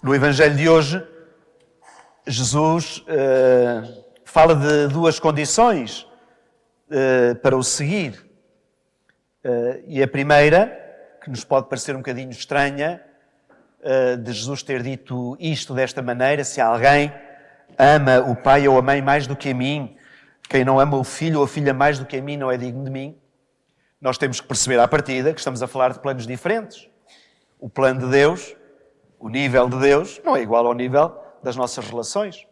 No Evangelho de hoje, Jesus fala de duas condições para o seguir. E a primeira, que nos pode parecer um bocadinho estranha, de Jesus ter dito isto desta maneira: se alguém ama o pai ou a mãe mais do que a mim, quem não ama o filho ou a filha mais do que a mim não é digno de mim. Nós temos que perceber à partida que estamos a falar de planos diferentes. O plano de Deus, o nível de Deus, não é igual ao nível das nossas relações.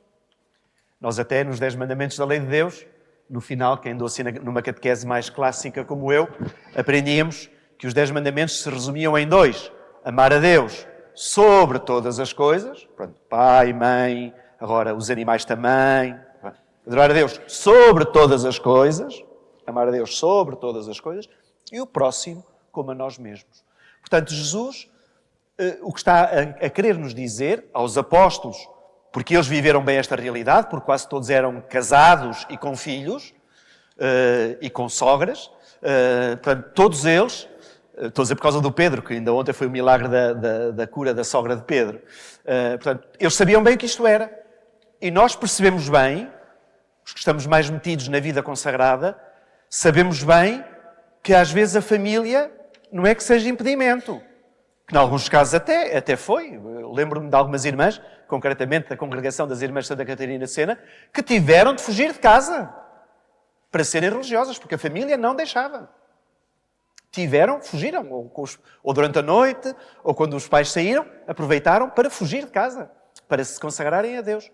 Nós até nos 10 mandamentos da lei de Deus, no final, quem andou assim numa catequese mais clássica como eu, aprendíamos que os 10 mandamentos se resumiam em 2. Amar a Deus sobre todas as coisas, pronto, pai, mãe, agora os animais também. Adorar a Deus sobre todas as coisas, amar a Deus sobre todas as coisas, e o próximo como a nós mesmos. Portanto, Jesus, o que está a querer nos dizer aos apóstolos, porque eles viveram bem esta realidade, porque quase todos eram casados e com filhos, e com sogras, portanto, todos eles, estou a dizer por causa do Pedro, que ainda ontem foi o milagre da cura da sogra de Pedro, portanto, eles sabiam bem o que isto era. E nós percebemos bem, os que estamos mais metidos na vida consagrada, sabemos bem que às vezes a família não é que seja impedimento. Que em alguns casos até foi. Lembro-me de algumas irmãs, concretamente da congregação das Irmãs de Santa Catarina de Sena, que tiveram de fugir de casa para serem religiosas, porque a família não deixava. Fugiram, ou durante a noite, ou quando os pais saíram, aproveitaram para fugir de casa, para se consagrarem a Deus.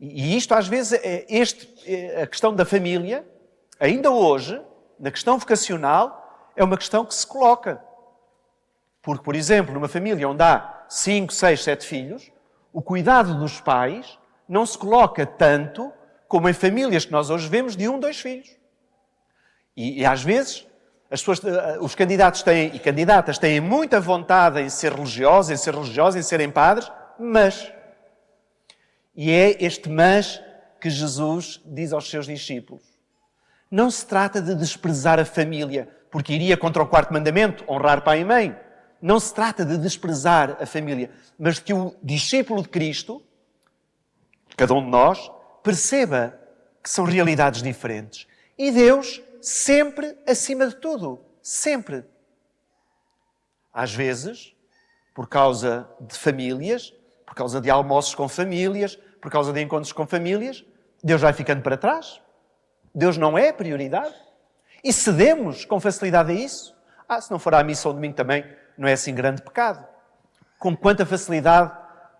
E isto, às vezes, a questão da família, ainda hoje, na questão vocacional, é uma questão que se coloca. Porque, por exemplo, numa família onde há 5, 6, 7 filhos, o cuidado dos pais não se coloca tanto como em famílias que nós hoje vemos de 1, 2 filhos. E às vezes, os candidatos e candidatas têm muita vontade em ser religiosos, em serem padres, mas... E é este mas que Jesus diz aos seus discípulos. Não se trata de desprezar a família, porque iria contra o 4º mandamento, honrar pai e mãe. Não se trata de desprezar a família, mas de que o discípulo de Cristo, cada um de nós, perceba que são realidades diferentes. E Deus sempre acima de tudo. Sempre. Às vezes, por causa de famílias, por causa de almoços com famílias, por causa de encontros com famílias, Deus vai ficando para trás. Deus não é a prioridade. E cedemos com facilidade a isso. Se não for à missa ao domingo também, não é assim grande pecado. Com quanta facilidade,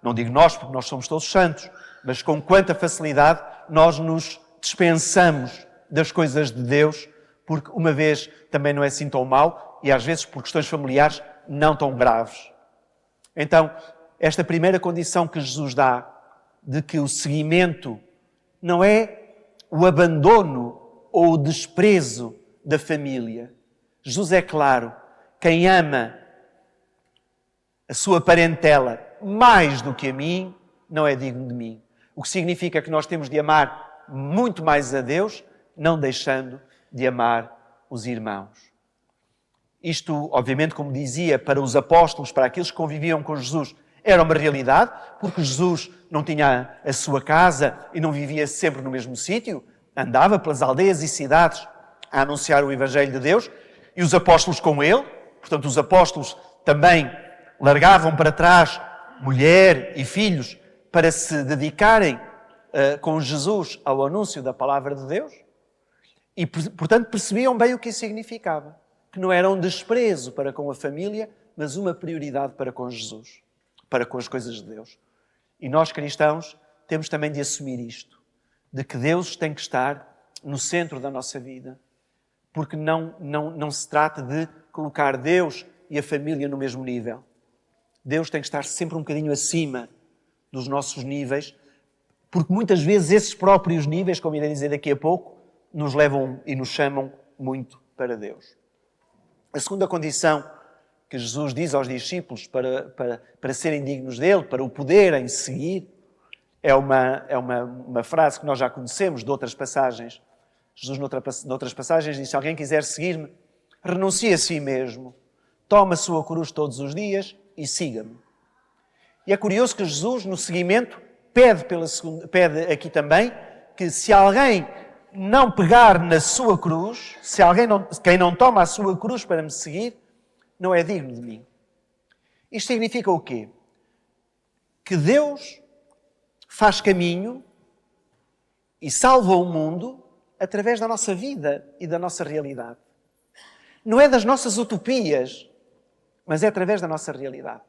não digo nós, porque nós somos todos santos, mas com quanta facilidade nós nos dispensamos das coisas de Deus, porque uma vez também não é assim tão mau, e às vezes por questões familiares não tão graves. Então, esta primeira condição que Jesus dá, de que o seguimento não é o abandono ou o desprezo da família. Jesus é claro, quem ama a sua parentela mais do que a mim, não é digno de mim. O que significa que nós temos de amar muito mais a Deus, não deixando de amar os irmãos. Isto, obviamente, como dizia, para os apóstolos, para aqueles que conviviam com Jesus, era uma realidade, porque Jesus não tinha a sua casa e não vivia sempre no mesmo sítio, andava pelas aldeias e cidades a anunciar o Evangelho de Deus, e os apóstolos com ele, portanto os apóstolos também largavam para trás mulher e filhos para se dedicarem com Jesus ao anúncio da palavra de Deus, e portanto percebiam bem o que isso significava, que não era um desprezo para com a família, mas uma prioridade para com Jesus, para com as coisas de Deus. E nós, cristãos, temos também de assumir isto, de que Deus tem que estar no centro da nossa vida, porque não se trata de colocar Deus e a família no mesmo nível. Deus tem que estar sempre um bocadinho acima dos nossos níveis, porque muitas vezes esses próprios níveis, como irei dizer daqui a pouco, nos levam e nos chamam muito para Deus. A segunda condição que Jesus diz aos discípulos para serem dignos dele, para o poderem seguir, é uma frase que nós já conhecemos de outras passagens. Jesus, noutras passagens, diz: se alguém quiser seguir-me, renuncie a si mesmo, tome a sua cruz todos os dias e siga-me. E é curioso que Jesus, no seguimento, pede aqui também que se alguém não pegar na sua cruz, quem não toma a sua cruz para me seguir, não é digno de mim. Isto significa o quê? Que Deus faz caminho e salva o mundo através da nossa vida e da nossa realidade. Não é das nossas utopias, mas é através da nossa realidade.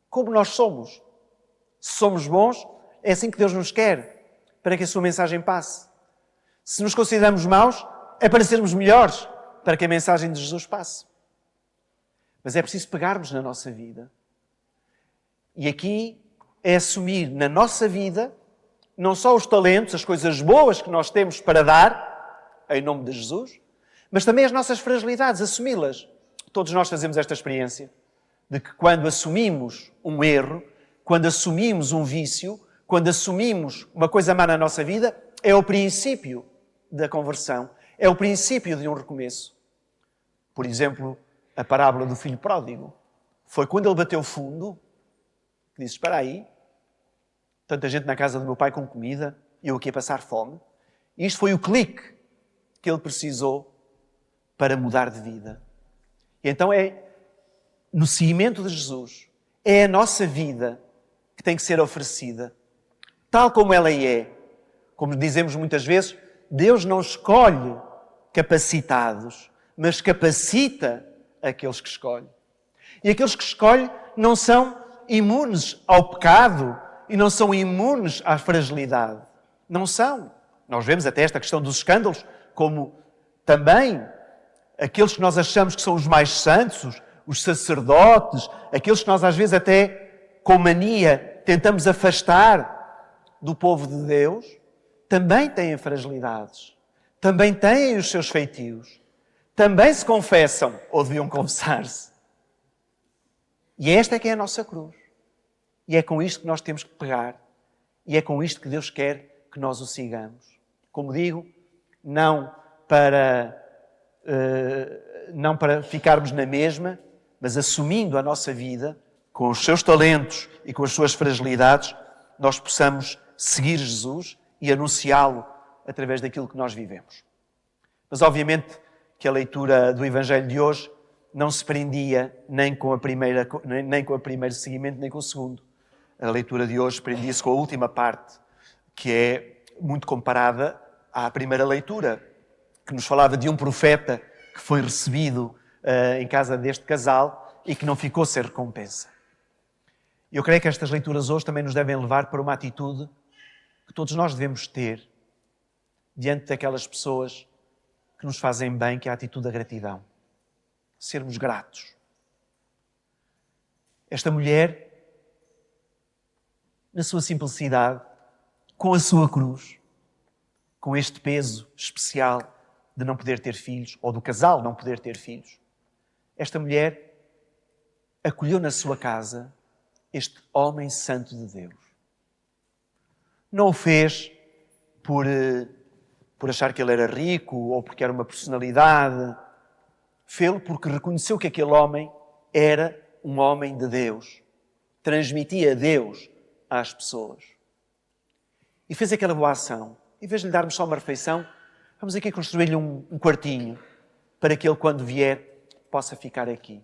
Como nós somos. Se somos bons, é assim que Deus nos quer, para que a sua mensagem passe. Se nos consideramos maus, é para sermos melhores, para que a mensagem de Jesus passe. Mas é preciso pegarmos na nossa vida. E aqui é assumir na nossa vida não só os talentos, as coisas boas que nós temos para dar, em nome de Jesus, mas também as nossas fragilidades, assumi-las. Todos nós fazemos esta experiência de que quando assumimos um erro, quando assumimos um vício, quando assumimos uma coisa má na nossa vida, é o princípio da conversão, é o princípio de um recomeço. Por exemplo, a parábola do filho pródigo. Foi quando ele bateu fundo, que disse, espera aí, tanta gente na casa do meu pai com comida, e eu aqui a passar fome. E isto foi o clique que ele precisou para mudar de vida. E então é no seguimento de Jesus, é a nossa vida que tem que ser oferecida, tal como ela é. Como dizemos muitas vezes, Deus não escolhe capacitados, mas capacita aqueles que escolhe. E aqueles que escolhe não são imunes ao pecado e não são imunes à fragilidade. Não são. Nós vemos até esta questão dos escândalos como também aqueles que nós achamos que são os mais santos, os sacerdotes, aqueles que nós às vezes até com mania tentamos afastar do povo de Deus, também têm fragilidades, também têm os seus feitios, também se confessam ou deviam confessar-se. E esta é que é a nossa cruz. E é com isto que nós temos que pegar. E é com isto que Deus quer que nós o sigamos. Como digo, não para ficarmos na mesma, mas assumindo a nossa vida, com os seus talentos e com as suas fragilidades, nós possamos seguir Jesus e anunciá-lo através daquilo que nós vivemos. Mas obviamente que a leitura do Evangelho de hoje não se prendia nem com o primeiro seguimento, nem com o segundo. A leitura de hoje prendia-se com a última parte, que é muito comparada à primeira leitura, que nos falava de um profeta que foi recebido em casa deste casal e que não ficou sem recompensa. Eu creio que estas leituras hoje também nos devem levar para uma atitude que todos nós devemos ter diante daquelas pessoas que nos fazem bem, que é a atitude da gratidão. Sermos gratos. Esta mulher, na sua simplicidade, com a sua cruz, com este peso especial de não poder ter filhos, ou do casal não poder ter filhos, esta mulher acolheu na sua casa este homem santo de Deus. Não o fez por achar que ele era rico ou porque era uma personalidade. Fê-lo porque reconheceu que aquele homem era um homem de Deus. Transmitia Deus às pessoas. E fez aquela boa ação. Em vez de lhe darmos só uma refeição, vamos aqui construir-lhe um quartinho para que ele, quando vier, possa ficar aqui.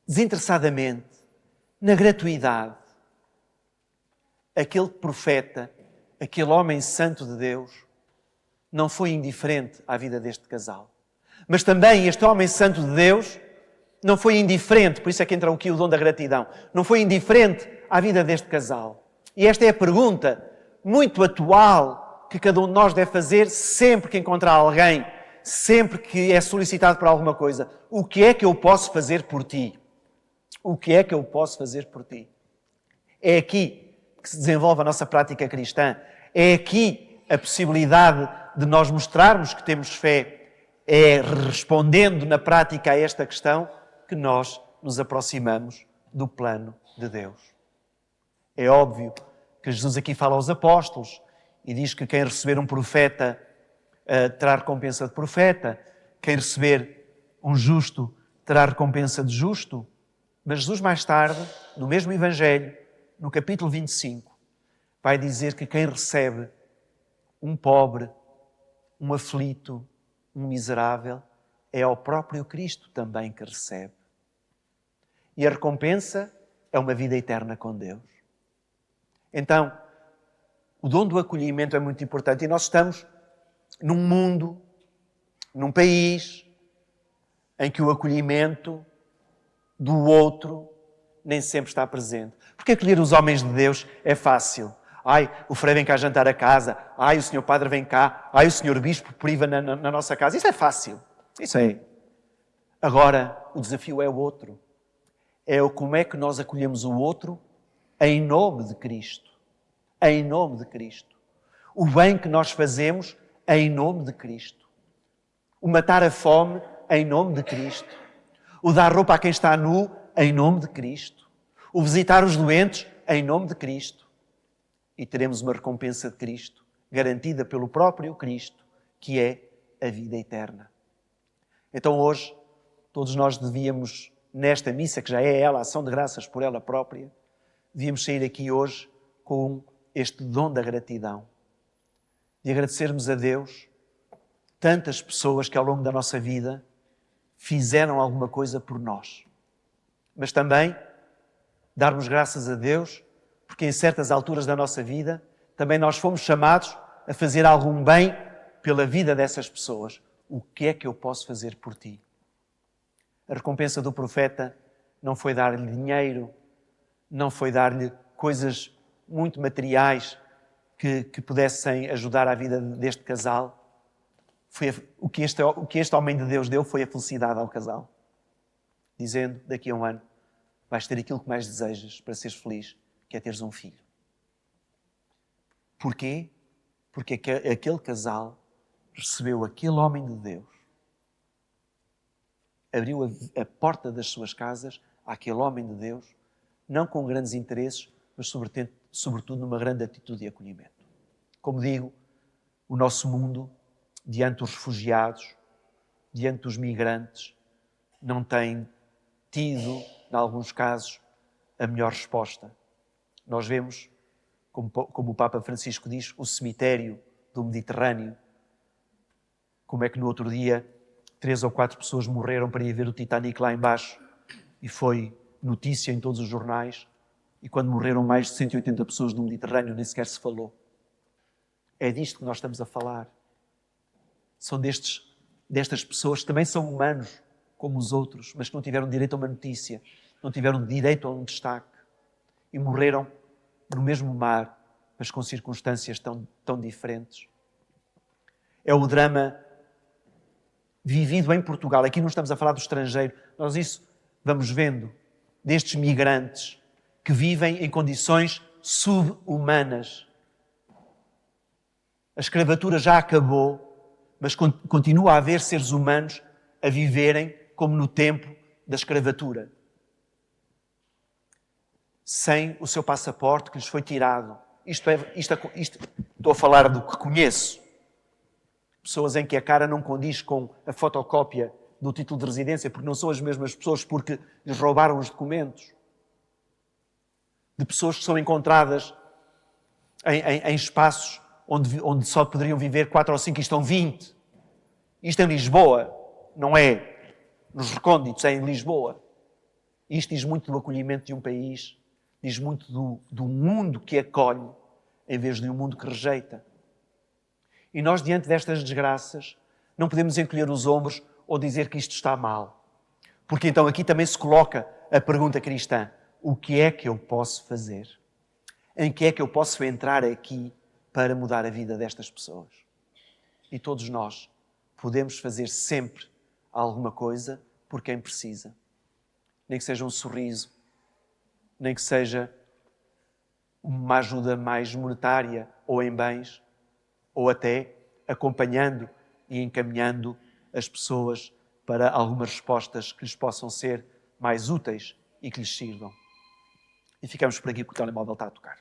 Desinteressadamente, na gratuidade, aquele profeta, aquele homem santo de Deus, não foi indiferente à vida deste casal. Mas também este homem santo de Deus não foi indiferente, por isso é que entra aqui o dom da gratidão, não foi indiferente à vida deste casal. E esta é a pergunta muito atual que cada um de nós deve fazer sempre que encontrar alguém, sempre que é solicitado para alguma coisa. O que é que eu posso fazer por ti? O que é que eu posso fazer por ti? É aqui que se desenvolve a nossa prática cristã. É aqui a possibilidade de nós mostrarmos que temos fé. É respondendo na prática a esta questão que nós nos aproximamos do plano de Deus. É óbvio que Jesus aqui fala aos apóstolos e diz que quem receber um profeta terá recompensa de profeta, quem receber um justo terá recompensa de justo. Mas Jesus mais tarde, no mesmo Evangelho, no capítulo 25, vai dizer que quem recebe um pobre, um aflito, um miserável, é ao próprio Cristo também que recebe. E a recompensa é uma vida eterna com Deus. Então, o dom do acolhimento é muito importante e nós estamos num mundo, num país, em que o acolhimento do outro nem sempre está presente. Porque acolher os homens de Deus é fácil. Ai, o Frei vem cá jantar a casa. Ai, o Senhor Padre vem cá. Ai, o Senhor Bispo priva na nossa casa. Isso é fácil. Isso é. Agora, o desafio é o outro. É o como é que nós acolhemos o outro em nome de Cristo. Em nome de Cristo. O bem que nós fazemos em nome de Cristo. O matar a fome em nome de Cristo. O dar roupa a quem está nu em nome de Cristo. O visitar os doentes em nome de Cristo. E teremos uma recompensa de Cristo, garantida pelo próprio Cristo, que é a vida eterna. Então hoje, todos nós devíamos, nesta missa, que já é ela, a ação de graças por ela própria, devíamos sair aqui hoje com este dom da gratidão. De agradecermos a Deus tantas pessoas que ao longo da nossa vida fizeram alguma coisa por nós. Mas também darmos graças a Deus porque em certas alturas da nossa vida também nós fomos chamados a fazer algum bem pela vida dessas pessoas. O que é que eu posso fazer por ti? A recompensa do profeta não foi dar-lhe dinheiro, não foi dar-lhe coisas muito materiais que pudessem ajudar a vida deste casal. O que este homem de Deus deu foi a felicidade ao casal. Dizendo, daqui a um ano, vais ter aquilo que mais desejas para seres feliz, que é teres um filho. Porquê? Porque aquele casal recebeu aquele homem de Deus, abriu a porta das suas casas àquele homem de Deus, não com grandes interesses, mas sobretudo numa grande atitude de acolhimento. Como digo, o nosso mundo, diante dos refugiados, diante dos migrantes, não tem tido, em alguns casos, a melhor resposta. Nós vemos, como o Papa Francisco diz, o cemitério do Mediterrâneo. Como é que no outro dia 3 ou 4 pessoas morreram para ir ver o Titanic lá embaixo e foi notícia em todos os jornais, e quando morreram mais de 180 pessoas no Mediterrâneo nem sequer se falou. É disto que nós estamos a falar. São destas pessoas que também são humanos como os outros, mas que não tiveram direito a uma notícia, não tiveram direito a um destaque e morreram no mesmo mar, mas com circunstâncias tão diferentes. É o drama vivido em Portugal. Aqui não estamos a falar do estrangeiro. Nós isso vamos vendo destes migrantes que vivem em condições subhumanas. A escravatura já acabou, mas continua a haver seres humanos a viverem como no tempo da escravatura. Sem o seu passaporte que lhes foi tirado. Isto estou a falar do que conheço. Pessoas em que a cara não condiz com a fotocópia do título de residência, porque não são as mesmas pessoas, porque lhes roubaram os documentos. De pessoas que são encontradas em espaços onde só poderiam viver 4 ou 5 e estão 20. Isto em Lisboa, não é nos recônditos, é em Lisboa. Isto diz muito do acolhimento de um país, diz muito do mundo que acolhe, em vez de um mundo que rejeita. E nós, diante destas desgraças, não podemos encolher os ombros ou dizer que isto está mal. Porque então aqui também se coloca a pergunta cristã: o que é que eu posso fazer? Em que é que eu posso entrar aqui para mudar a vida destas pessoas? E todos nós podemos fazer sempre alguma coisa por quem precisa. Nem que seja um sorriso, nem que seja uma ajuda mais monetária ou em bens, ou até acompanhando e encaminhando as pessoas para algumas respostas que lhes possam ser mais úteis e que lhes sirvam. E ficamos por aqui porque o telemóvel está a tocar.